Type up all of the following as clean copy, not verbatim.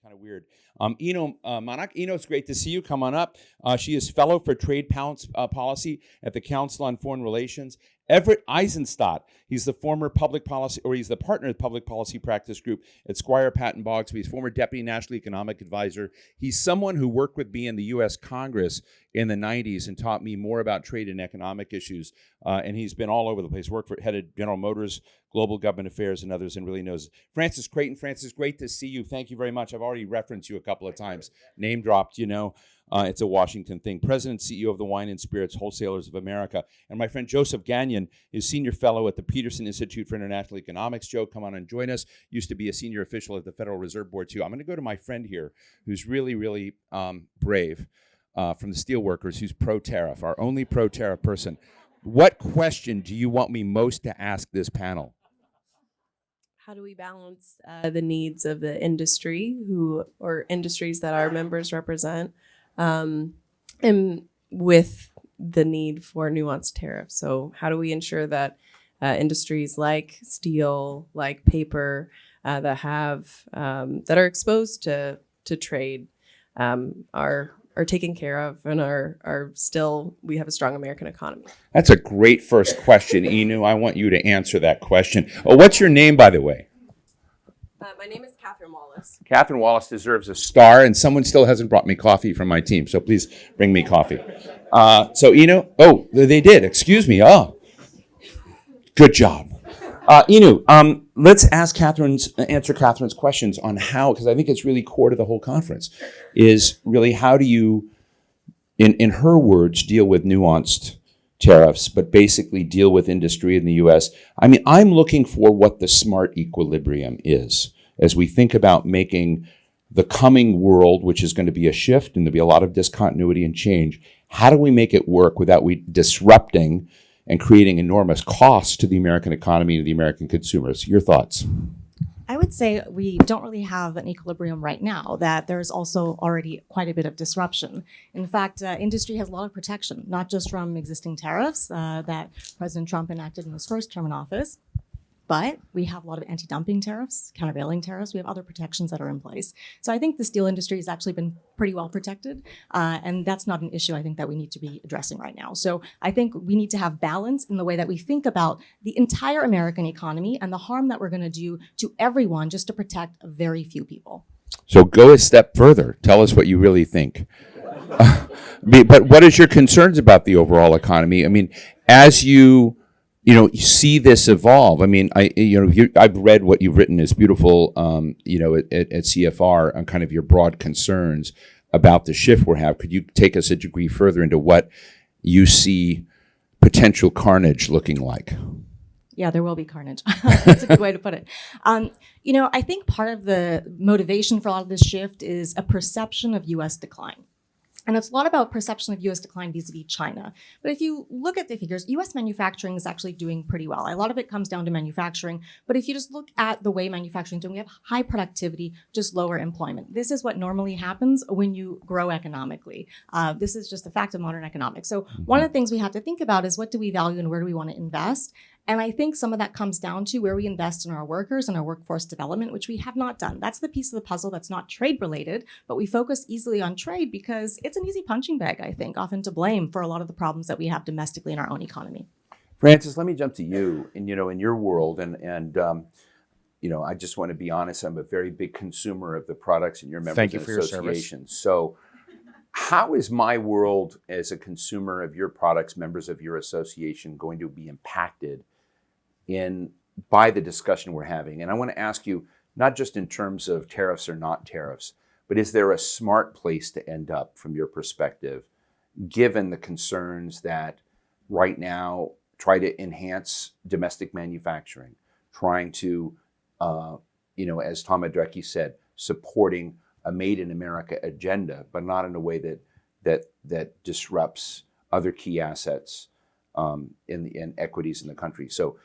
Kind of weird. Manak, it's great to see you. Come on up. She is fellow for trade policy at the Council on Foreign Relations. Everett Eissenstat. He's the former he's the partner of the public policy practice group at Squire, Patton, Boggs. He's former deputy national economic advisor. He's someone who worked with me in the U.S. Congress in the 90s and taught me more about trade and economic issues. And he's been all over the place. Headed General Motors, Global Government Affairs, and others, and really knows. Francis Creighton. Francis, great to see you. Thank you very much. I've already referenced you a couple of times. Name dropped, it's a Washington thing. President, CEO of the Wine and Spirits Wholesalers of America. And my friend Joseph Gagnon is senior fellow at the Peterson Institute for International Economics. Joe, come on and join us. Used to be a senior official at the Federal Reserve Board, too. I'm going to go to my friend here, who's really, really brave, from the Steelworkers, who's pro-tariff, our only pro-tariff person. What question do you want me most to ask this panel? How do we balance the needs of the industry or industries that our members represent, and with the need for nuanced tariffs? So how do we ensure that industries like steel, like paper, that are exposed to trade, are taken care of and are still, we have a strong American economy? That's a great first question, Inu. I want you to answer that question. Oh, what's your name, by the way? My name is Catherine Wallace. Catherine Wallace deserves a star, and someone still hasn't brought me coffee from my team, so please bring me coffee. So Inu, they did. Excuse me. Oh, good job. Inu, let's answer Catherine's questions on how, because I think it's really core to the whole conference, is really how do you, in her words, deal with nuanced tariffs, but basically deal with industry in the U.S. I mean, I'm looking for what the smart equilibrium is as we think about making the coming world, which is going to be a shift and there'll be a lot of discontinuity and change. How do we make it work without disrupting and creating enormous costs to the American economy and the American consumers? Your thoughts? I would say we don't really have an equilibrium right now, that there's also already quite a bit of disruption. In fact, industry has a lot of protection, not just from existing tariffs that President Trump enacted in his first term in office, but we have a lot of anti-dumping tariffs, countervailing tariffs. We have other protections that are in place. So I think the steel industry has actually been pretty well protected, and that's not an issue I think that we need to be addressing right now. So I think we need to have balance in the way that we think about the entire American economy and the harm that we're going to do to everyone just to protect a very few people. So go a step further. Tell us what you really think. But what is your concerns about the overall economy? I mean, as you see this evolve. I mean, I've read what you've written is beautiful, at CFR on kind of your broad concerns about the shift we're having. Could you take us a degree further into what you see potential carnage looking like? Yeah, there will be carnage. That's a good way to put it. I think part of the motivation for a lot of this shift is a perception of U.S. decline. And it's a lot about perception of U.S. decline vis-a-vis China. But if you look at the figures, U.S. manufacturing is actually doing pretty well. A lot of it comes down to manufacturing. But if you just look at the way manufacturing is doing, we have high productivity, just lower employment. This is what normally happens when you grow economically. This is just a fact of modern economics. So one of the things we have to think about is what do we value and where do we want to invest? And I think some of that comes down to where we invest in our workers and our workforce development, which we have not done. That's the piece of the puzzle that's not trade related, but we focus easily on trade because it's an easy punching bag, I think, often to blame for a lot of the problems that we have domestically in our own economy. Francis, let me jump to you. In your world, and I just want to be honest, I'm a very big consumer of the products in your members Thank you and for your associations. service. So how is my world as a consumer of your products, members of your association, going to be impacted by the discussion we're having? And I want to ask you, not just in terms of tariffs or not tariffs, but is there a smart place to end up from your perspective, given the concerns that right now try to enhance domestic manufacturing, trying to, as Tom Adrecki said, supporting a Made in America agenda, but not in a way that disrupts other key assets in equities in the country. So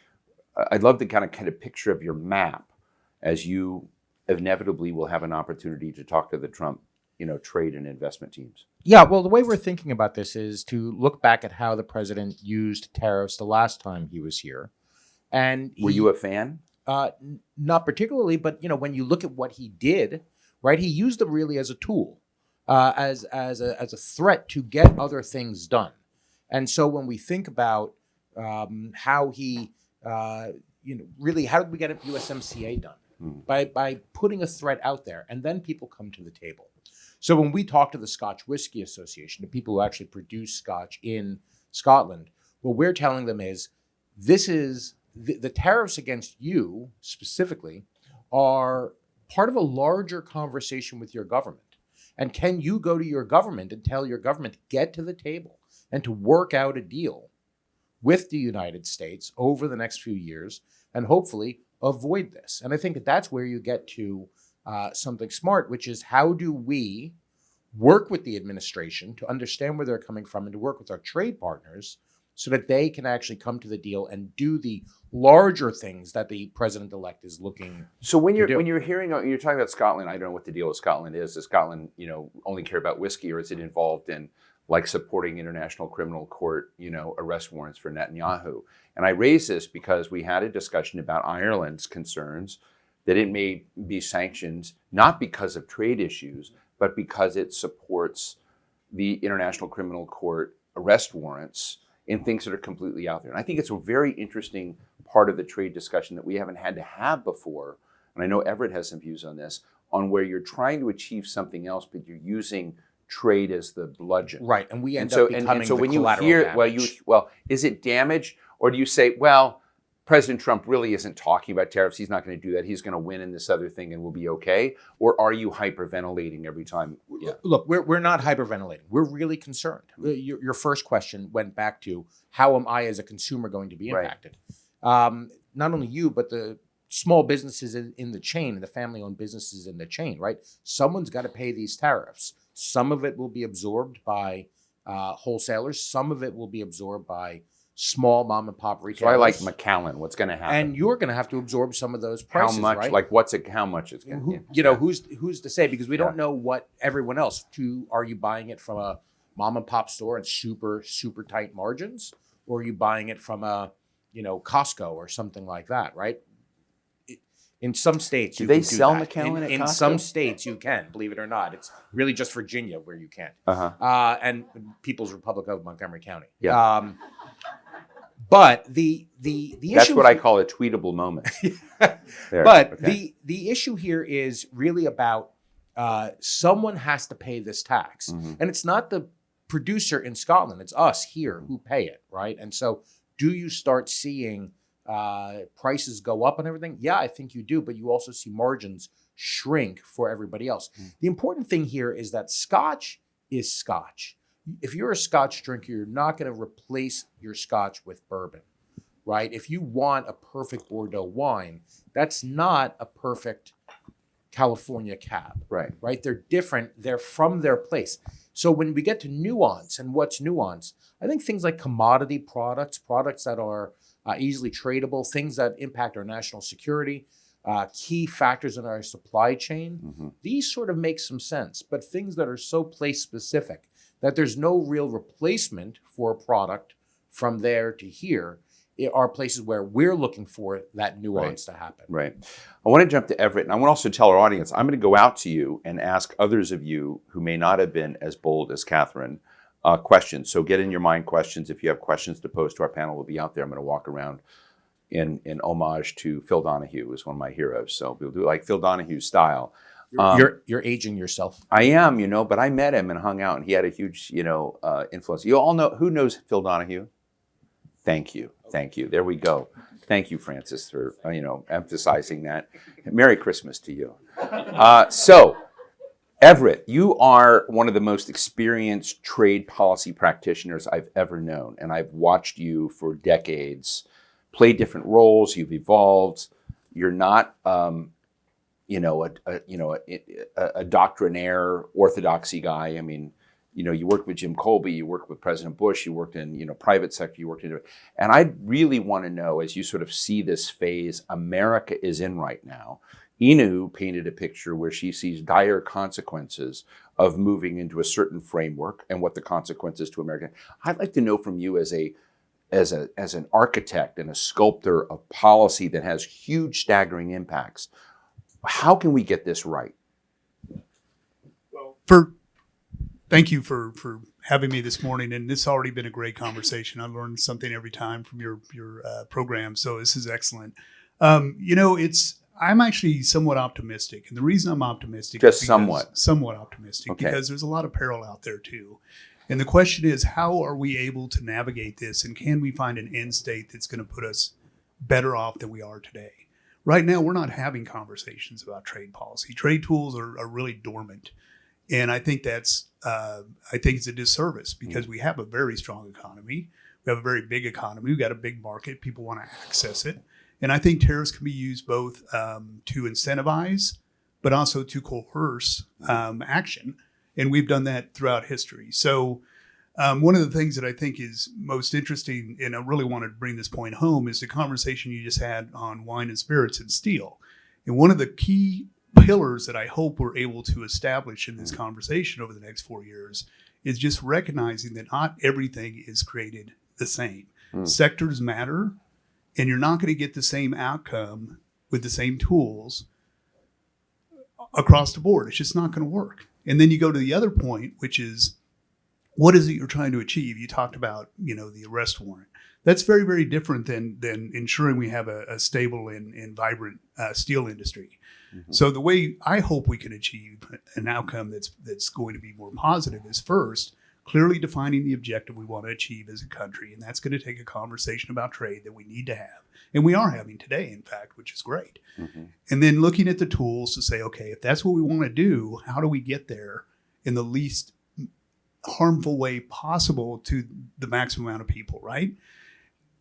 I'd love to kind of picture of your map as you inevitably will have an opportunity to talk to the Trump, trade and investment teams. Yeah, well, the way we're thinking about this is to look back at how the president used tariffs the last time he was here. And were you a fan? Not particularly, but when you look at what he did right? He used them really as a tool, as a threat to get other things done. And so when we think about how he, really, how did we get USMCA done? By putting a threat out there, and then people come to the table. So when we talk to the Scotch Whisky Association, the people who actually produce Scotch in Scotland, what we're telling them is, this is the tariffs against you specifically are part of a larger conversation with your government. And can you go to your government and tell your government to get to the table and to work out a deal with the United States over the next few years and hopefully avoid this? And I think that's where you get to something smart, which is, how do we work with the administration to understand where they're coming from and to work with our trade partners so that they can actually come to the deal and do the larger things that the president-elect is looking. So when you're hearing, you're talking about Scotland, I don't know what the deal with Scotland is. Does Scotland, only care about whiskey, or is it involved in like supporting international criminal court, arrest warrants for Netanyahu? And I raise this because we had a discussion about Ireland's concerns that it may be sanctioned not because of trade issues, but because it supports the international criminal court arrest warrants in things that are completely out there. And I think it's a very interesting part of the trade discussion that we haven't had to have before. And I know Everett has some views on this, on where you're trying to achieve something else, but you're using trade as the bludgeon. Right, and we end up becoming the when you collateral hear, damage. well, is it damage, or do you say, well, President Trump really isn't talking about tariffs, he's not going to do that, he's going to win in this other thing and we'll be okay? Or are you hyperventilating every time? Yeah. Look, we're not hyperventilating. We're really concerned. Your first question went back to, how am I as a consumer going to be impacted? Right. Not only you, but the small businesses in the chain, the family-owned businesses in the chain, right? Someone's got to pay these tariffs. Some of it will be absorbed by wholesalers. Some of it will be absorbed by small mom and pop retailers. So I like McAllen. What's going to happen? And you're going to have to absorb some of those prices. How much? Right? Like how much it's going to? Who's to say? Because we don't know what everyone else. Are you buying it from a mom and pop store and super tight margins, or are you buying it from a Costco or something like that? Right. In some states, do they sell McAllen at Costco? In some states, you can, believe it or not. It's really just Virginia where you can't. And People's Republic of Montgomery County. Yeah. But the issue, that's what I call a tweetable moment. The issue here is really about someone has to pay this tax, and it's not the producer in Scotland; it's us here who pay it, right? And so, do you start seeing prices go up and everything? Yeah, I think you do, but you also see margins shrink for everybody else. The important thing here is that Scotch is Scotch. If you're a Scotch drinker, you're not going to replace your Scotch with bourbon, right? If you want a perfect Bordeaux wine, that's not a perfect California cab, right? They're different. They're from their place. So when we get to nuance, and what's nuance, I think things like commodity products that are easily tradable, things that impact our national security, key factors in our supply chain, these sort of make some sense. But things that are so place specific that there's no real replacement for a product from there to here, are places where we're looking for that nuance to happen. Right. I want to jump to Everett, and I want to also tell our audience, I'm going to go out to you and ask others of you who may not have been as bold as Catherine questions. So get in your mind questions. If you have questions to pose to our panel, we'll be out there. I'm going to walk around in homage to Phil Donahue, who's one of my heroes. So we'll do it like Phil Donahue style. You're aging yourself. I am, but I met him and hung out, and he had a huge, influence. You all know, who knows Phil Donahue? Thank you. There we go. Thank you, Francis, for, emphasizing that. Merry Christmas to you. So, Everett, you are one of the most experienced trade policy practitioners I've ever known, and I've watched you for decades play different roles. You've evolved. You're not, a doctrinaire orthodoxy guy. I mean, you worked with Jim Colby, you worked with President Bush, you worked in, private sector, you worked in, and I really want to know, as you sort of see this phase America is in right now. Inu painted a picture where she sees dire consequences of moving into a certain framework and what the consequences to America. I'd like to know from you as an architect and a sculptor of policy that has huge, staggering impacts. How can we get this right? Thank you for having me this morning, and this has already been a great conversation. I learned something every time from your program, so this is excellent. I'm actually somewhat optimistic, and the reason I'm optimistic Just is somewhat optimistic, Okay. because there's a lot of peril out there too. And the question is, how are we able to navigate this, and can we find an end state that's going to put us better off than we are today? Right now, we're not having conversations about trade policy. Trade tools are really dormant. And I think it's a disservice, because we have a very strong economy. We have a very big economy. We've got a big market. People want to access it. And I think tariffs can be used both to incentivize, but also to coerce action. And we've done that throughout history. So one of the things that I think is most interesting, and I really want to bring this point home, is the conversation you just had on wine and spirits and steel. And one of the key pillars that I hope we're able to establish in this conversation over the next 4 years is just recognizing that not everything is created the same. Sectors matter, and you're not going to get the same outcome with the same tools across the board. It's just not going to work. And then you go to the other point, which is, what is it you're trying to achieve? You talked about, the arrest warrant. That's very, very different than ensuring we have a stable and vibrant steel industry. Mm-hmm. So the way I hope we can achieve an outcome that's going to be more positive is, first, clearly defining the objective we want to achieve as a country. And that's going to take a conversation about trade that we need to have. And we are having today, in fact, which is great. Mm-hmm. And then looking at the tools to say, okay, if that's what we want to do, how do we get there in the least harmful way possible to the maximum amount of people, right?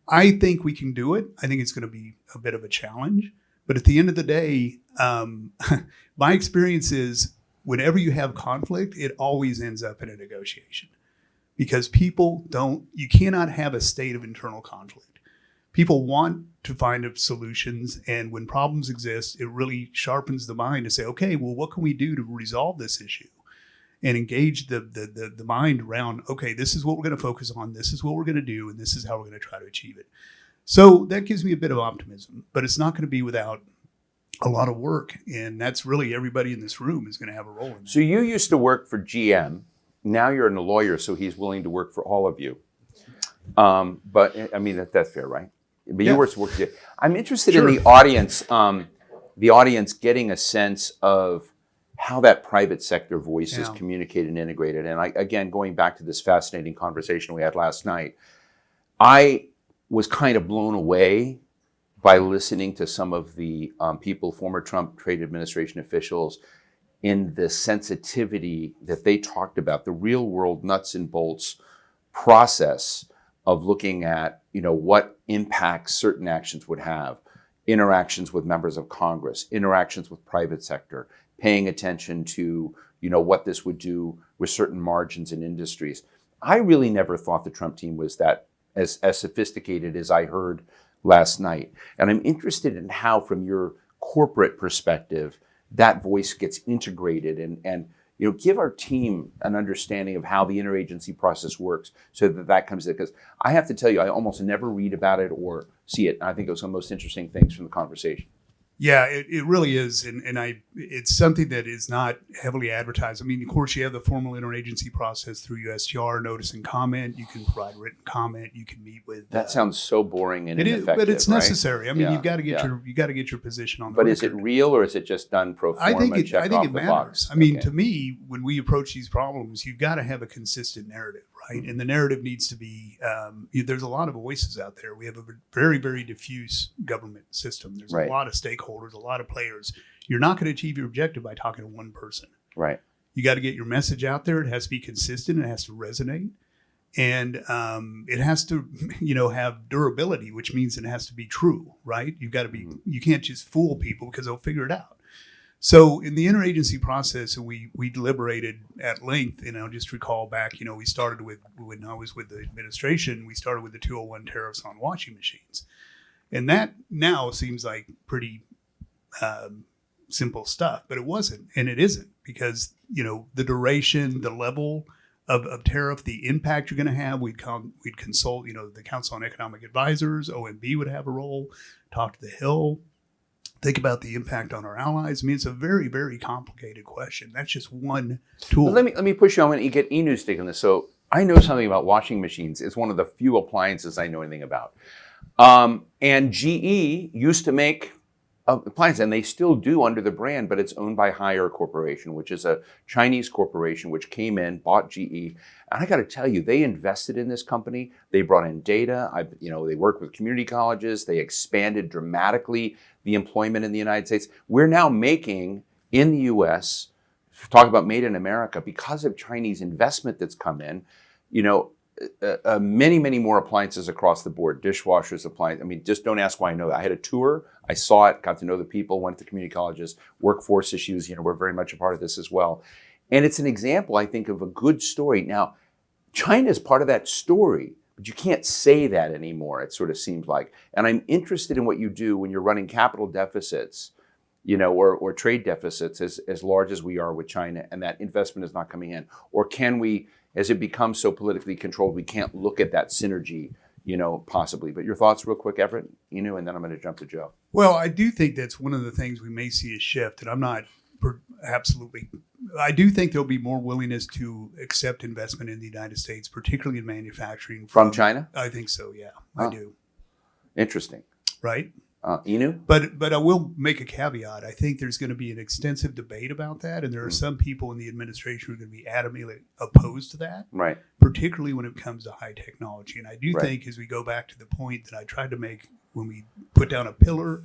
I think we can do it. I think it's going to be a bit of a challenge. But at the end of the day, my experience is, whenever you have conflict, it always ends up in a negotiation, because you cannot have a state of internal conflict. People want to find solutions, and when problems exist, it really sharpens the mind to say, okay, well, what can we do to resolve this issue? And engage the mind around, okay, this is what we're going to focus on, this is what we're going to do, and this is how we're going to try to achieve it. So that gives me a bit of optimism, but it's not going to be without a lot of work. And that's really, everybody in this room is going to have a role in that. So you used to work for GM. Now you're a lawyer, so he's willing to work for all of you. But I mean, that's fair, right? But you worked with GM. I'm interested in the audience getting a sense of how that private sector voice is communicated and integrated. And again, going back to this fascinating conversation we had last night, I was kind of blown away by listening to some of the people, former Trump trade administration officials, in the sensitivity that they talked about, the real world nuts and bolts process of looking at, what impacts certain actions would have, interactions with members of Congress, interactions with private sector, paying attention to, what this would do with certain margins in industries. I really never thought the Trump team was that as sophisticated as I heard last night. And I'm interested in how, from your corporate perspective, that voice gets integrated and give our team an understanding of how the interagency process works, so that comes in. Because I have to tell you, I almost never read about it or see it. I think it was one of the most interesting things from the conversation. Yeah, it really is, and it's something that is not heavily advertised. I mean, of course, you have the formal interagency process through USTR, notice and comment. You can provide written comment. You can meet with. That sounds so boring and ineffective, but it's necessary. Right? I mean, you've got to get your position on the But record. is it real, or is it just done pro forma? I think it matters. Box? I mean, to me, when we approach these problems, you've got to have a consistent narrative, right? And the narrative needs to be. There's a lot of voices out there. We have a very, very diffuse government system. There's a lot of stakeholders, a lot of players. You're not going to achieve your objective by talking to one person. Right. You got to get your message out there. It has to be consistent. It has to resonate. And it has to, have durability, which means it has to be true, right? You've got to be, you can't just fool people because they'll figure it out. So in the interagency process, we deliberated at length, and I'll just recall back, we started with, when I was with the administration, we started with the 201 tariffs on washing machines. And that now seems like pretty simple stuff, but it wasn't, and it isn't, because, the duration, the level of tariff, the impact you're going to have, we'd consult, the Council on Economic Advisors, OMB would have a role, talk to the Hill. Think about the impact on our allies. I mean, it's a very, very complicated question. That's just one tool. But let me push you on when you get Inu's take on this. So I know something about washing machines. It's one of the few appliances I know anything about. And GE used to make appliances, and they still do under the brand, but it's owned by Haier Corporation, which is a Chinese corporation which came in, bought GE. And I got to tell you, they invested in this company. They brought in data. They worked with community colleges. They expanded dramatically the employment in the United States. We're now making in the U.S., talk about made in America, because of Chinese investment that's come in, many, many more appliances across the board, dishwashers, appliances. I mean, just don't ask why I know that. I had a tour, I saw it, got to know the people, went to community colleges, workforce issues, we're very much a part of this as well. And it's an example, I think, of a good story. Now, China is part of that story, but you can't say that anymore, it sort of seems like. And I'm interested in what you do when you're running capital deficits, or trade deficits as large as we are with China, and that investment is not coming in. Or can we, as it becomes so politically controlled, we can't look at that synergy, possibly. But your thoughts real quick, Everett, and then I'm going to jump to Joe. Well, I do think that's one of the things we may see a shift, and I'm not I do think there'll be more willingness to accept investment in the United States, particularly in manufacturing. From China? I think so, yeah. I do. Interesting. Right? Inu? But I will make a caveat. I think there's going to be an extensive debate about that, and there are some people in the administration who are going to be adamantly opposed to that, right? Particularly when it comes to high technology. And I do think, as we go back to the point that I tried to make when we put down a pillar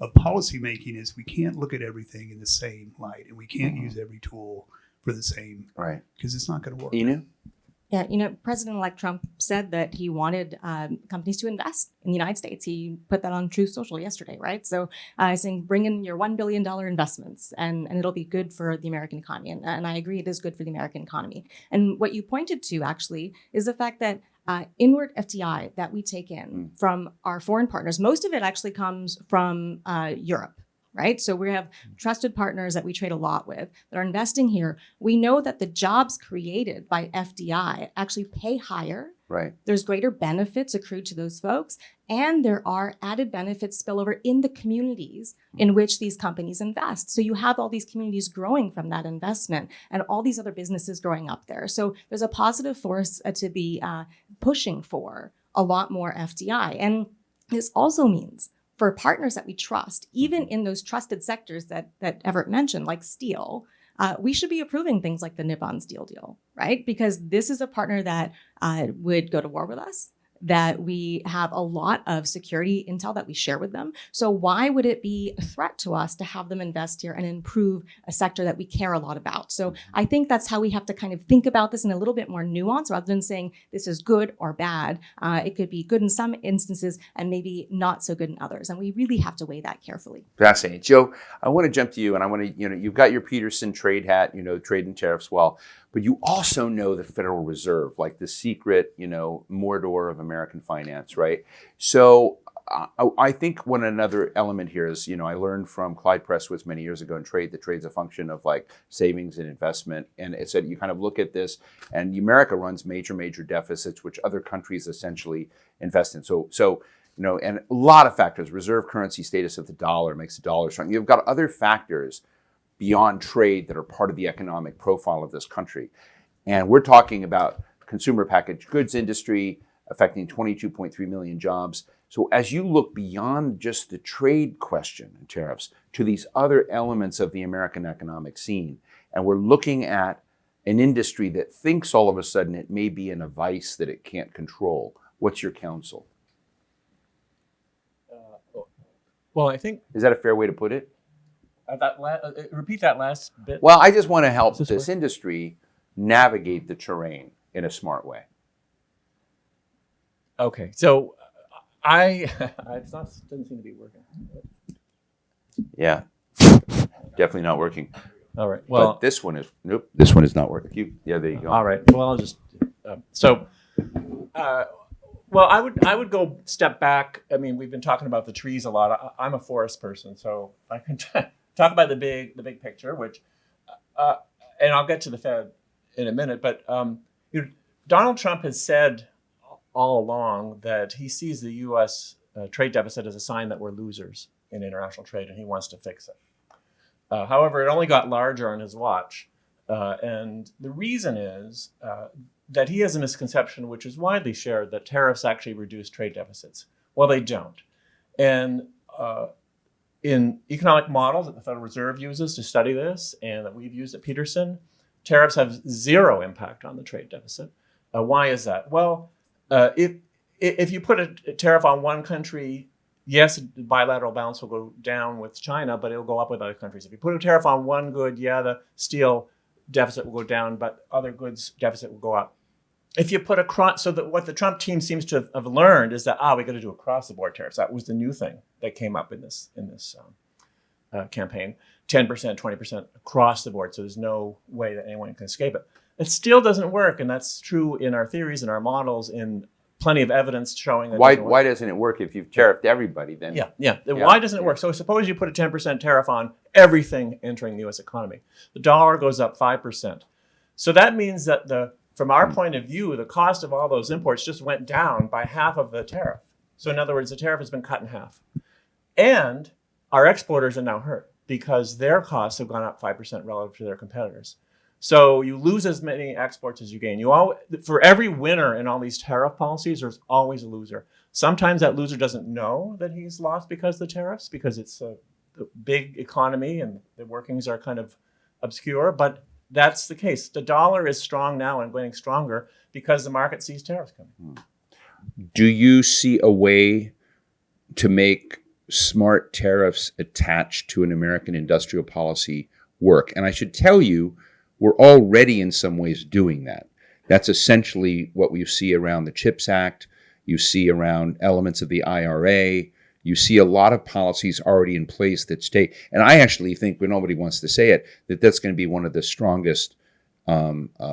of policy making, is we can't look at everything in the same light, and we can't use every tool for the same, right? Because it's not going to work. Inu? Yeah, President-elect Trump said that he wanted companies to invest in the United States. He put that on Truth Social yesterday, right? So saying, bring in your $1 billion investments and it'll be good for the American economy. And I agree, it is good for the American economy. And what you pointed to, actually, is the fact that inward FDI that we take in from our foreign partners, most of it actually comes from Europe. Right? So we have trusted partners that we trade a lot with that are investing here. We know that the jobs created by FDI actually pay higher. Right. There's greater benefits accrued to those folks. And there are added benefits spillover in the communities in which these companies invest. So you have all these communities growing from that investment and all these other businesses growing up there. So there's a positive force to be pushing for a lot more FDI. And this also means for partners that we trust, even in those trusted sectors that Everett mentioned, like steel, we should be approving things like the Nippon Steel deal, right? Because this is a partner that would go to war with us, that we have a lot of security intel that we share with them. So why would it be a threat to us to have them invest here and improve a sector that we care a lot about? So I think that's how we have to kind of think about this in a little bit more nuance, rather than saying this is good or bad. It could be good in some instances and maybe not so good in others. And we really have to weigh that carefully. Fascinating. Joe, I want to jump to you, and I want to, you've got your Peterson trade hat, trade and tariffs well, but you also know the Federal Reserve, like the secret, Mordor of American finance, right? So I think one another element here is, I learned from Clyde Presswitz many years ago in trade, that trade's a function of like savings and investment. And it said you kind of look at this, and America runs major deficits, which other countries essentially invest in. So and a lot of factors, reserve currency status of the dollar makes the dollar strong. You've got other factors beyond trade that are part of the economic profile of this country. And we're talking about consumer packaged goods industry affecting 22.3 million jobs. So as you look beyond just the trade question and tariffs to these other elements of the American economic scene, and we're looking at an industry that thinks all of a sudden it may be in a vice that it can't control, what's your counsel? Well, I think... Is that a fair way to put it? Repeat that last bit. Well, I just want to help this industry navigate the terrain in a smart way. Okay, so it's not, doesn't seem to be working. Yeah, definitely not working. All right. Well, but this one is This one is not working. There you go. All right. Well, I'll just well, I would go step back. I mean, we've been talking about the trees a lot. I'm a forest person, so I can talk about the big picture, which, and I'll get to the Fed in a minute. But Donald Trump has said all along that he sees the U.S. Trade deficit as a sign that we're losers in international trade, and he wants to fix it. However, it only got larger on his watch. And the reason is that he has a misconception, which is widely shared, that tariffs actually reduce trade deficits. Well, they don't. And in economic models that the Federal Reserve uses to study this, and that we've used at Peterson, tariffs have zero impact on the trade deficit. Why is that? Well, if you put a tariff on one country, yes, bilateral balance will go down with China, but it'll go up with other countries. If you put a tariff on one good, yeah, the steel deficit will go down, but other goods deficit will go up. If you put so that what the Trump team seems to have learned is that we got to do across the board tariffs. That was the new thing that came up in this campaign. 10%, 20% across the board. So there's no way that anyone can escape it. It still doesn't work, and that's true in our theories and our models. In plenty of evidence showing that. Why doesn't it work if you've tariffed everybody? Then yeah. Why doesn't it work? So suppose you put a 10% tariff on everything entering the U.S. economy. The dollar goes up 5%. So that means that from our point of view, the cost of all those imports just went down by half of the tariff. So in other words, the tariff has been cut in half. And our exporters are now hurt because their costs have gone up 5% relative to their competitors. So you lose as many exports as you gain. For every winner in all these tariff policies, there's always a loser. Sometimes that loser doesn't know that he's lost because of the tariffs, because it's a big economy and the workings are kind of obscure, but that's the case. The dollar is strong now and getting stronger because the market sees tariffs coming. Do you see a way to make smart tariffs attached to an American industrial policy work? And I should tell you, we're already in some ways doing that. That's essentially what we see around the CHIPS Act. You see around elements of the IRA. You see a lot of policies already in place that stay. And I actually think, when nobody wants to say it, that's going to be one of the strongest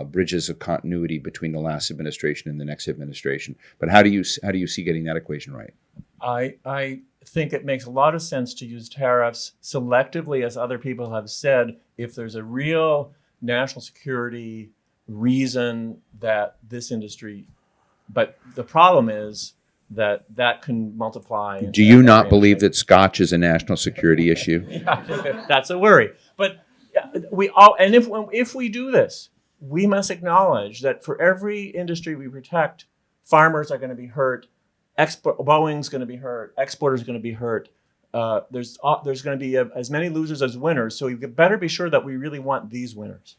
bridges of continuity between the last administration and the next administration. But how do you see getting that equation right? I think it makes a lot of sense to use tariffs selectively, as other people have said, if there's a real national security reason that this industry. But the problem is that can multiply. Do you not believe that Scotch is a national security issue? Yeah, I think that's a worry. But if we do this, we must acknowledge that for every industry we protect, farmers are going to be hurt, Boeing's going to be hurt, exporters are going to be hurt. There's going to be as many losers as winners. So you better be sure that we really want these winners.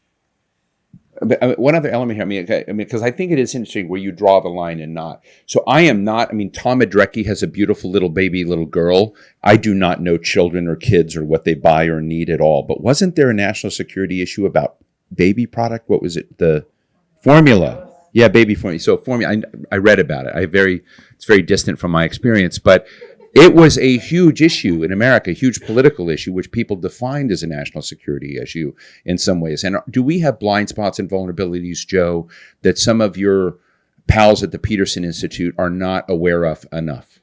One other element here, because I think it is interesting where you draw the line and not. So I am not, Tom Adrecki has a beautiful little girl. I do not know children or kids or what they buy or need at all. But wasn't there a national security issue about baby product? What was it? The formula. Yeah, baby formula. So formula, I read about it. It's very distant from my experience, but it was a huge issue in America, a huge political issue, which people defined as a national security issue in some ways. And do we have blind spots and vulnerabilities, Joe, that some of your pals at the Peterson Institute are not aware of enough?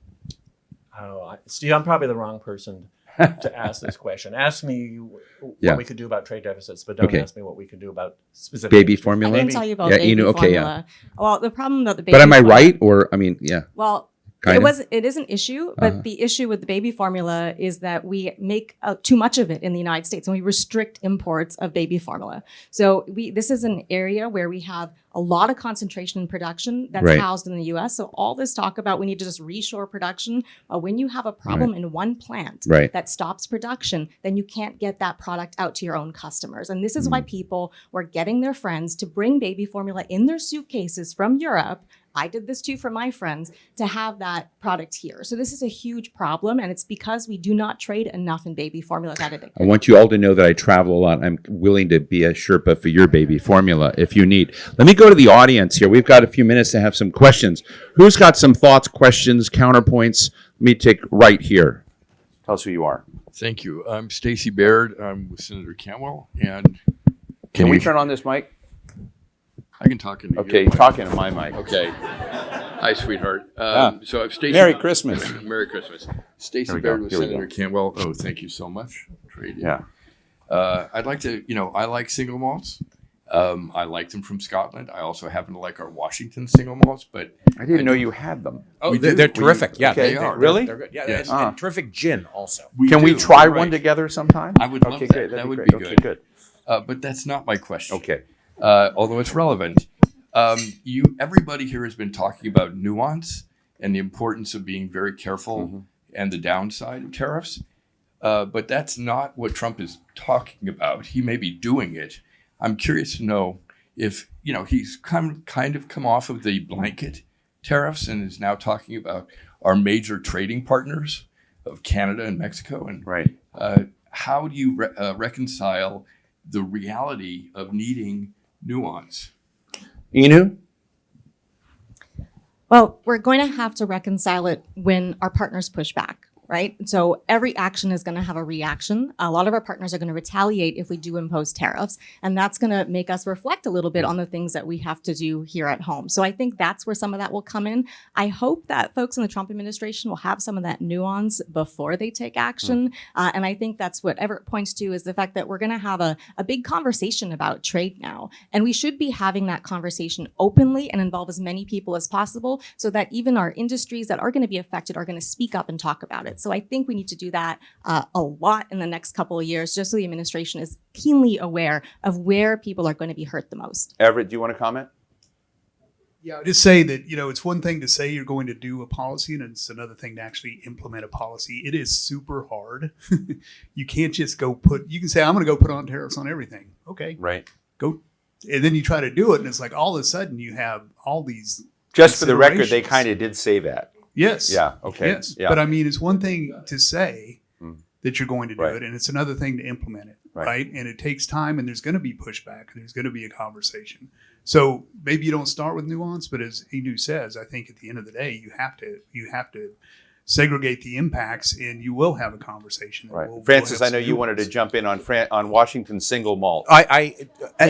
Steve, I'm probably the wrong person to ask this question. Ask me what we could do about trade deficits, but don't ask me what we could do about specific baby formula. I can tell you about baby formula. Well, the problem about the baby. But am I right? Well, it is an issue, but the issue with the baby formula is that we make too much of it in the United States, and we restrict imports of baby formula. So this is an area where we have a lot of concentration in production that's housed in the U.S. So all this talk about we need to just reshore production, when you have a problem in one plant that stops production, then you can't get that product out to your own customers. And this is why people were getting their friends to bring baby formula in their suitcases from Europe. I did this too for my friends, to have that product here. So this is a huge problem, and it's because we do not trade enough in baby formula. I want you all to know that I travel a lot. I'm willing to be a Sherpa for your baby formula if you need. Let me go to the audience here. We've got a few minutes to have some questions. Who's got some thoughts, questions, counterpoints? Let me take right here. Tell us who you are. Thank you. I'm Stacey Baird. I'm with Senator Cantwell. And can we turn on this mic? I can talk into Okay, talk into my mic. Okay. Hi, sweetheart. So I'm Stacey. Merry Christmas. Merry Christmas. Stacey Baird with Senator Cantwell. Oh, thank you so much. Yeah. I'd like to, I like single malts. I like them from Scotland. I also happen to like our Washington single malts, but I didn't know you had them. Oh, We they're, do. they're terrific. Yeah, okay, they are. Really? They're good. Yeah, Yes. and terrific gin also. Can we do, try you're one right. together sometime? I would love okay, that. Great. That would great. be Okay, good. good. But that's not my question. Okay. Although it's relevant. Everybody here has been talking about nuance and the importance of being very careful and the downside of tariffs. But that's not what Trump is talking about. He may be doing it. I'm curious to know if, he's kind of come off of the blanket tariffs and is now talking about our major trading partners of Canada and Mexico. And Right. how do you reconcile the reality of needing nuance? Inu? Well, we're going to have to reconcile it when our partners push back, right? So every action is going to have a reaction. A lot of our partners are going to retaliate if we do impose tariffs, and that's going to make us reflect a little bit on the things that we have to do here at home. So I think that's where some of that will come in. I hope that folks in the Trump administration will have some of that nuance before they take action. And I think that's what Everett points to, is the fact that we're going to have a big conversation about trade now. And we should be having that conversation openly and involve as many people as possible, so that even our industries that are going to be affected are going to speak up and talk about it. So I think we need to do that a lot in the next couple of years, just so the administration is keenly aware of where people are going to be hurt the most. Everett, do you want to comment? Yeah, I'll just say that, it's one thing to say you're going to do a policy, and it's another thing to actually implement a policy. It is super hard. You can't just you can say, I'm going to go put on tariffs on everything. Okay, Right. go. And then you try to do it, and it's like all of a sudden you have all these. Just for the record, they considerations. kind of did say that. Yes. Yeah. Okay. Yes. Yeah. But I mean, it's one thing to say that you're going to do Right. it, and it's another thing to implement it. Right. And it takes time, and there's going to be pushback, and there's going to be a conversation. So maybe you don't start with nuance, but as Inu says, I think at the end of the day, you have to segregate the impacts, and you will have a conversation. Right. We'll Francis, have I know some you wanted to nuance. jump in on Washington single malt. I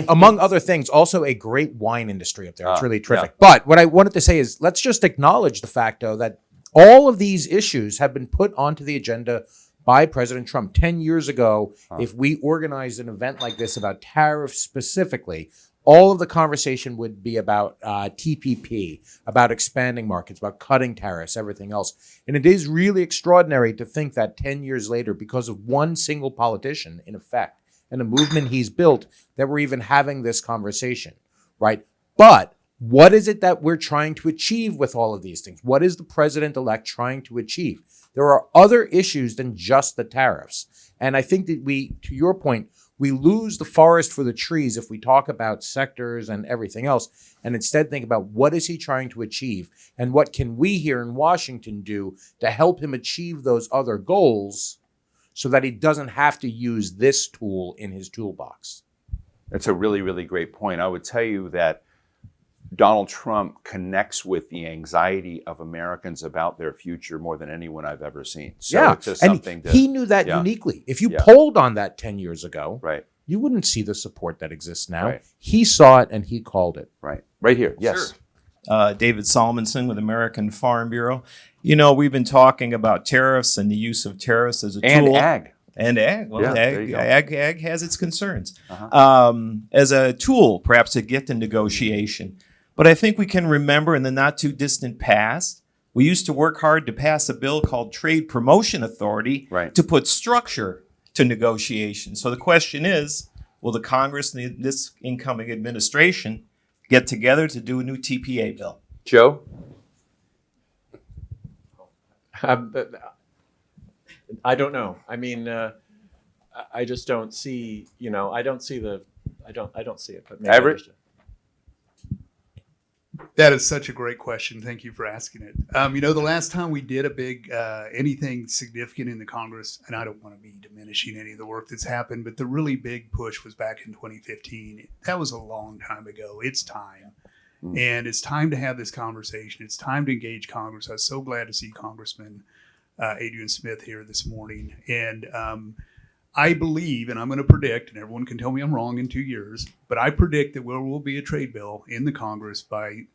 among other things, also a great wine industry up there. It's Ah, really terrific. But what I wanted to say is, let's just acknowledge the fact, though, that all of these issues have been put onto the agenda by President Trump 10 years ago. If we organized an event like this about tariffs specifically, all of the conversation would be about TPP, about expanding markets, about cutting tariffs, everything else. And it is really extraordinary to think that 10 years later, because of one single politician, in effect, and a movement he's built, that we're even having this conversation, right? But what is it that we're trying to achieve with all of these things? What is the president-elect trying to achieve? There are other issues than just the tariffs. And I think that to your point, we lose the forest for the trees if we talk about sectors and everything else, and instead think about what is he trying to achieve, and what can we here in Washington do to help him achieve those other goals, so that he doesn't have to use this tool in his toolbox. That's a really, really great point. I would tell you that Donald Trump connects with the anxiety of Americans about their future more than anyone I've ever seen. So it's just and something to... he knew that yeah. uniquely. If you Yeah. polled on that 10 years ago, Right, you wouldn't see the support that exists now. Right. He saw it and he called it. right. Right here. Yes. David Solomon with American Farm Bureau. We've been talking about tariffs and the use of tariffs as a And tool. ag. And ag. Well, Yeah, there you go. ag has its concerns. Uh-huh. As a tool, perhaps, to get to negotiation. But I think we can remember in the not too distant past, we used to work hard to pass a bill called Trade Promotion Authority Right. to put structure to negotiation. So the question is, will the Congress and this incoming administration get together to do a new TPA bill? Joe? I don't know. I mean, I just don't see. I don't see it. But maybe Everett? That is such a great question. Thank you for asking it. The last time we did a big anything significant in the Congress, and I don't want to be diminishing any of the work that's happened, but the really big push was back in 2015. That was a long time ago. It's time. And it's time to have this conversation. It's time to engage Congress. I was so glad to see Congressman Adrian Smith here this morning. And I believe, and I'm going to predict, and everyone can tell me I'm wrong in 2 years, but I predict that there will be a trade bill in the Congress by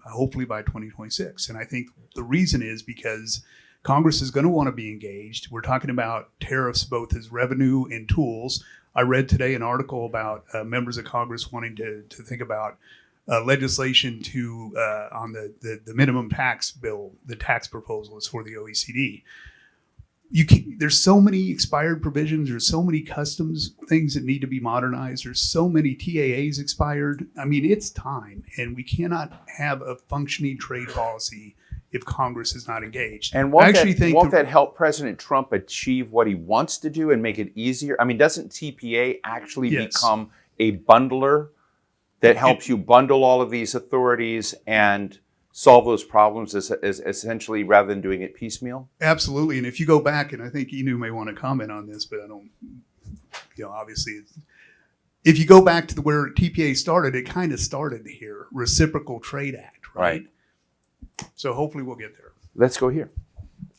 hopefully by 2026. And I think the reason is because Congress is going to want to be engaged. We're talking about tariffs both as revenue and tools. I read today an article about members of Congress wanting to think about legislation on the minimum tax bill, the tax proposal is for the OECD. There's so many expired provisions. There's so many customs things that need to be modernized. There's so many TAAs expired. I mean, it's time, and we cannot have a functioning trade policy if Congress is not engaged. And I won't that help President Trump achieve what he wants to do and make it easier? I mean, doesn't TPA actually become a bundler that helps you bundle all of these authorities and solve those problems as essentially rather than doing it piecemeal? Absolutely. And if you go back, and I think Inu may want to comment on this, but I don't, obviously, if you go back to where TPA started, it kind of started here, Reciprocal Trade Act, right? So hopefully we'll get there. Let's go here.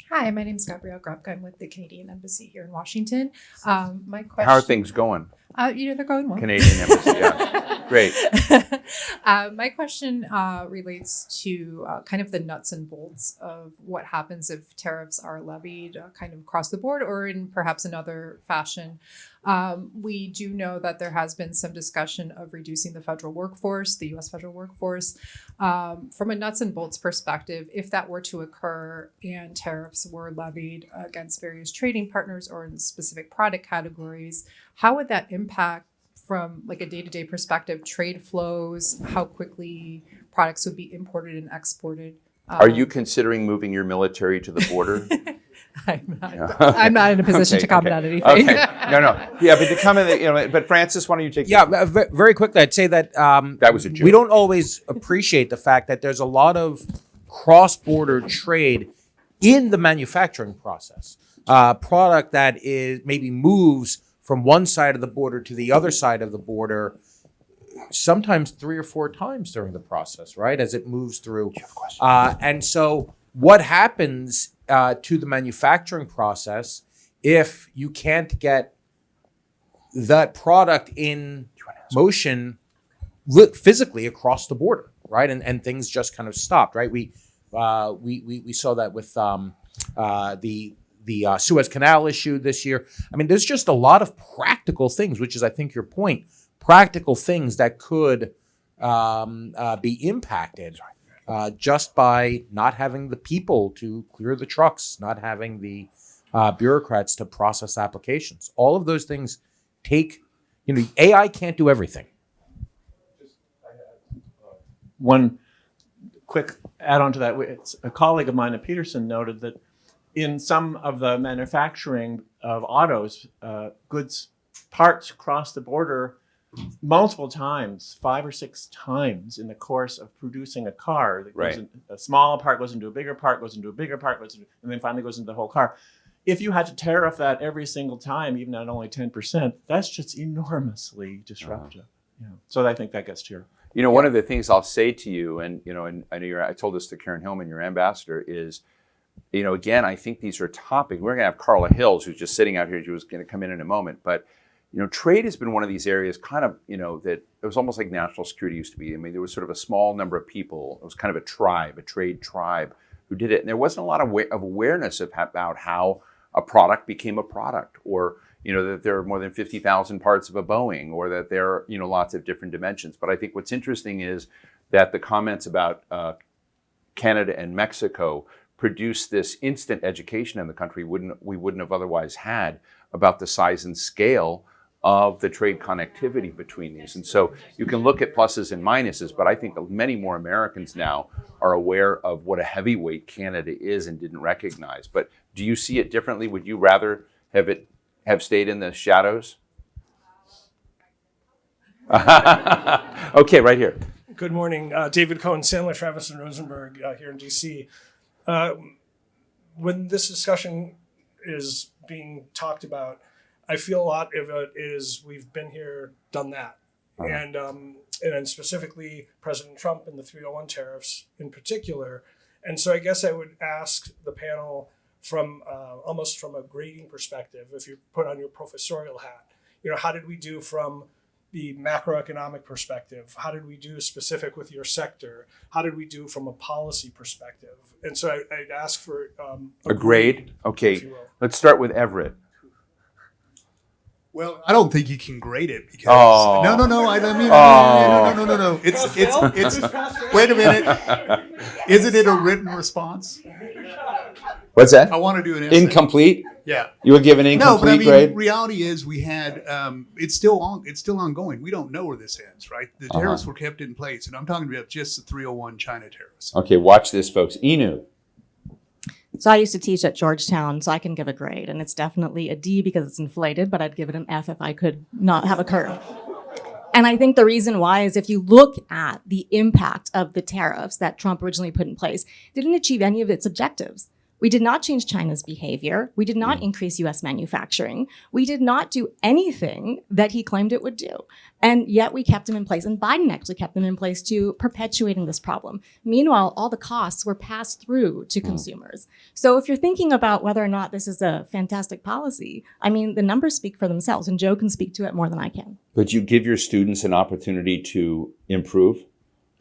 Hi, my name is Gabrielle Grubka. I'm with the Canadian Embassy here in Washington. My question. How are things going? They're going well. Canadian Embassy, yeah. Great. My question relates to kind of the nuts and bolts of what happens if tariffs are levied kind of across the board or in perhaps another fashion. We do know that there has been some discussion of reducing the federal workforce, the U.S. federal workforce. From a nuts and bolts perspective, if that were to occur and tariffs were levied against various trading partners or in specific product categories, how would that impact from like a day-to-day perspective, trade flows, how quickly products would be imported and exported? Are you considering moving your military to the border? I'm not in a position to comment on anything. Okay. No. Yeah, but to comment, but Francis, why don't you take? Yeah, very quickly, I'd say that that was a joke. We don't always appreciate the fact that there's a lot of cross-border trade in the manufacturing process. Product that is maybe moves from one side of the border to the other side of the border, sometimes 3 or 4 times during the process, right? As it moves through. And so what happens to the manufacturing process if you can't get that product in motion physically across the border, right? And things just kind of stopped, right? We saw that with the Suez Canal issue this year. I mean, there's just a lot of practical things, which is, I think, your point, practical things that could be impacted just by not having the people to clear the trucks, not having the bureaucrats to process applications. All of those things take, AI can't do everything. One quick add-on to that, a colleague of mine at Peterson noted that in some of the manufacturing of autos, goods, parts cross the border multiple times, 5 or 6 times in the course of producing a car. A small part goes into a bigger part, goes into a bigger part, and then finally goes into the whole car. If you had to tariff that every single time, even at only 10%, that's just enormously disruptive. So I think that gets to your... One of the things I'll say to you, and I know I told this to Karen Hillman, your ambassador, is, again, I think these are topics. We're going to have Carla Hills, who's just sitting out here. She was going to come in a moment. But, trade has been one of these areas kind of, that it was almost like national security used to be. I mean, there was sort of a small number of people. It was kind of a tribe, a trade tribe who did it. And there wasn't a lot of awareness about how a product became a product, or, that there are more than 50,000 parts of a Boeing, or that there are, lots of different dimensions. But I think what's interesting is that the comments about Canada and Mexico produced this instant education in the country we wouldn't have otherwise had about the size and scale of the trade connectivity between these. And so you can look at pluses and minuses, but I think many more Americans now are aware of what a heavyweight Canada is and didn't recognize. But do you see it differently? Would you rather have stayed in the shadows? Okay, right here. Good morning. David Cohen, Sandler, Travis, and Rosenberg here in D.C. When this discussion is being talked about, I feel a lot of it is we've been here, done that. And specifically President Trump and the 301 tariffs in particular. And so I guess I would ask the panel from almost from a grading perspective, if you put on your professorial hat, how did we do from the macroeconomic perspective? How did we do specific with your sector? How did we do from a policy perspective? And so I'd ask for A grade? Okay. if you will. Let's start with Everett. Well, I don't think you can grade it because Oh. no. It's wait a minute. Isn't it a written response? What's that? I want to do an essay. Incomplete? Yeah. You would give an No, incomplete but I mean, grade? reality is we had it's still ongoing. We don't know where this ends, right? The tariffs were kept in place, and I'm talking about just the 301 China tariffs. Okay, watch this, folks. Inu. So I used to teach at Georgetown, so I can give a grade, and it's definitely a D because it's inflated, but I'd give it an F if I could not have a curve. And I think the reason why is if you look at the impact of the tariffs that Trump originally put in place, it didn't achieve any of its objectives. We did not change China's behavior. We did not increase US manufacturing. We did not do anything that he claimed it would do. And yet we kept him in place. And Biden actually kept them in place to perpetuating this problem. Meanwhile, all the costs were passed through to consumers. So if you're thinking about whether or not this is a fantastic policy, I mean, the numbers speak for themselves, and Joe can speak to it more than I can. But you give your students an opportunity to improve?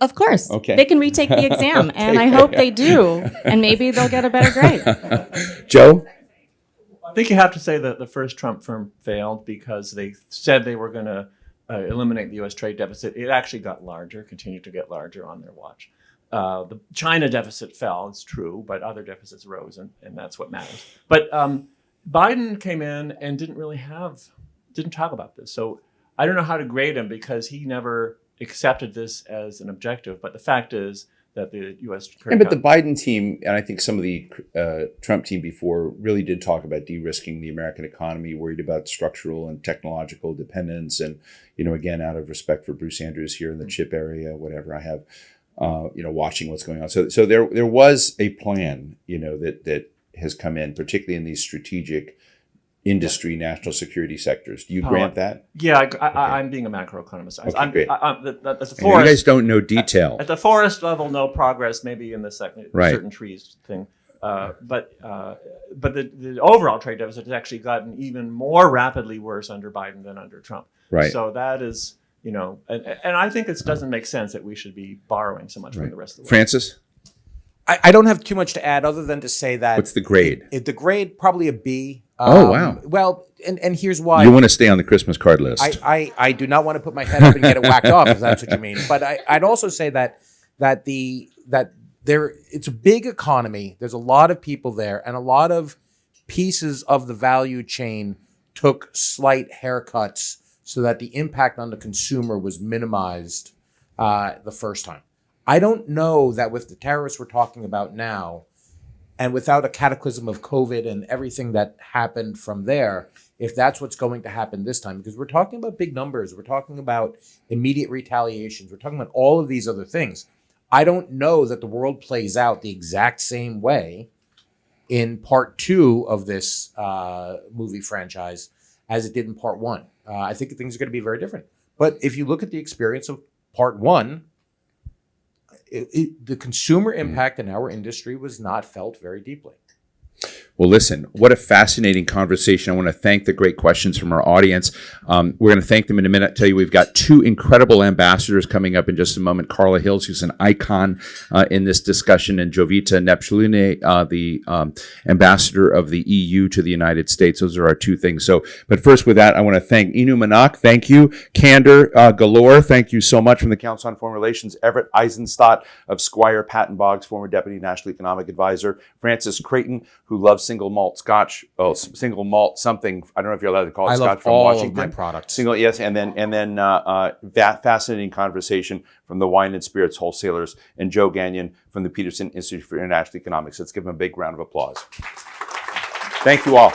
Of course. Okay. They can retake the exam, and I hope they do, and maybe they'll get a better grade. Joe? I think you have to say that the first Trump firm failed because they said they were going to eliminate the U.S. trade deficit. It actually got larger, continued to get larger on their watch. The China deficit fell, it's true, but other deficits rose, and that's what matters. But Biden came in and didn't talk about this. So I don't know how to grade him because he never accepted this as an objective. But the fact is that the U.S. Yeah, but the Biden team, and I think some of the Trump team before, really did talk about de-risking the American economy, worried about structural and technological dependence. And, again, out of respect for Bruce Andrews here in the chip area, whatever, I have, watching what's going on. So there was a plan, that has come in, particularly in these strategic industry, national security sectors. Do you grant that? Yeah, I'm being a macroeconomist. Okay, great. That's a I know forest. you guys don't know detail. At the forest level, no progress. Maybe in the certain trees thing, but the overall trade deficit has actually gotten even more rapidly worse under Biden than under Trump. Right. So that is, and I think it doesn't make sense that we should be borrowing so much from the rest of the world. Francis, I don't have too much to add other than to say that what's the grade? the grade probably a B. Oh, wow. Well, and here's why. You want to stay on the Christmas card list. I do not want to put my head up and get it whacked off, if that's what you mean. But I'd also say that it's a big economy. There's a lot of people there, and a lot of pieces of the value chain took slight haircuts so that the impact on the consumer was minimized the first time. I don't know that with the tariffs we're talking about now, and without a cataclysm of COVID and everything that happened from there, if that's what's going to happen this time, because we're talking about big numbers, we're talking about immediate retaliations, we're talking about all of these other things. I don't know that the world plays out the exact same way in part 2 of this movie franchise as it did in part 1. I think things are going to be very different. But if you look at the experience of part 1, the consumer impact in our industry was not felt very deeply. Well, listen, what a fascinating conversation. I want to thank the great questions from our audience. We're going to thank them in a minute. Tell you we've got 2 incredible ambassadors coming up in just a moment. Carla Hills, who's an icon in this discussion, and Jovita Neptune, the ambassador of the EU to the United States. Those are our 2 things. But first with that, I want to thank Inu Manak. Thank you. Candor galore. Thank you so much from the Council on Foreign Relations. Everett Eissenstat of Squire, Patton, Boggs, former Deputy National Economic Advisor. Francis Creighton, who loves single malt scotch, single malt something. I don't know if you're allowed to call it I scotch love from all Washington. of my products. Single, yes, and then fascinating conversation from the Wine and Spirits Wholesalers and Joe Gagnon from the Peterson Institute for International Economics. Let's give him a big round of applause. Thank you all.